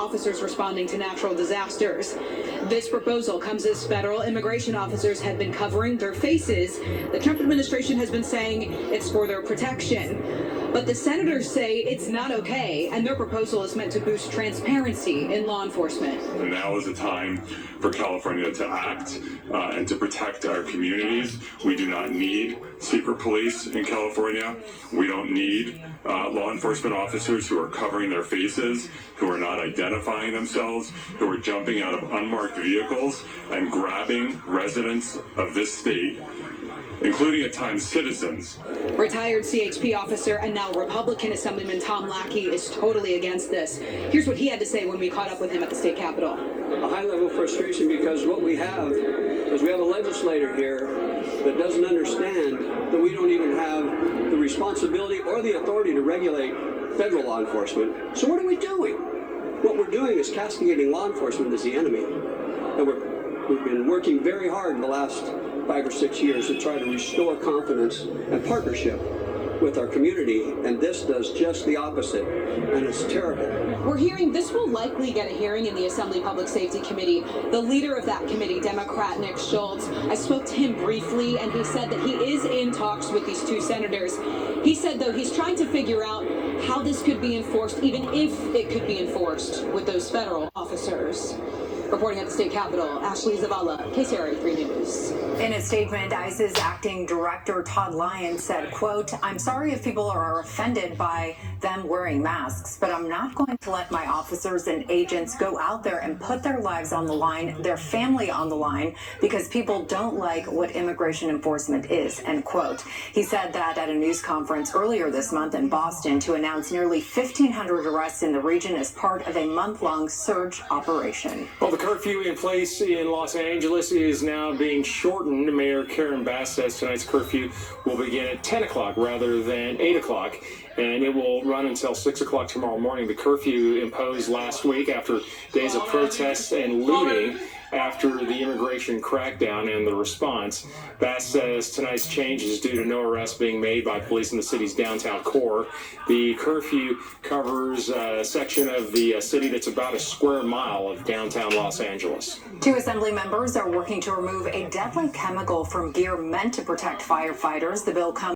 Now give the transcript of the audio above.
officers responding to natural disasters. This proposal comes as federal immigration officers have been covering their faces. The Trump administration has been saying it's for their protection. But the senators say it's not okay, and their proposal is meant to boost transparency in law enforcement. And now is the time for California to act and to protect our communities. We do not need secret police in California. We don't need law enforcement officers who are covering their faces, who are not identifying themselves, who are jumping out of unmarked vehicles and grabbing residents of this state, including at times citizens. Retired CHP officer and now Republican Assemblyman Tom Lackey is totally against this. Here's what he had to say when we caught up with him at the state capitol. A high level of frustration because what we have is we have a legislator here that doesn't understand that we don't even have the responsibility or the authority to regulate federal law enforcement. So what are we doing? What we're doing is castigating law enforcement as the enemy. And we've been working very hard in the last 5 or 6 years to try to restore confidence and partnership with our community, and this does just the opposite, and it's terrible. We're hearing this will likely get a hearing in the Assembly Public Safety Committee. The leader of that committee, Democrat Nick Schultz, I spoke to him briefly, and he said that he is in talks with these two senators. He said, though, he's trying to figure out how this could be enforced, even if it could be enforced with those federal officers. Reporting at the state capitol, Ashley Zavala, KCRA 3 News. In a statement, ICE's acting director Todd Lyons said, quote, "I'm sorry if people are offended by them wearing masks, but I'm not going to let my officers and agents go out there and put their lives on the line, their family on the line, because people don't like what immigration enforcement is," end quote. He said that at a news conference earlier this month in Boston to announce nearly 1,500 arrests in the region as part of a month-long surge operation. Well, the curfew in place in Los Angeles is now being shortened. Mayor Karen Bass says tonight's curfew will begin at 10 o'clock rather than 8 o'clock, and it will run until 6 o'clock tomorrow morning. The curfew imposed last week after days of protests and looting after the immigration crackdown and the response. Bass says tonight's change is due to no arrests being made by police in the city's downtown core. The curfew covers a section of the city that's about a square mile of downtown Los Angeles. 2 assembly members are working to remove a deadly chemical from gear meant to protect firefighters. The bill comes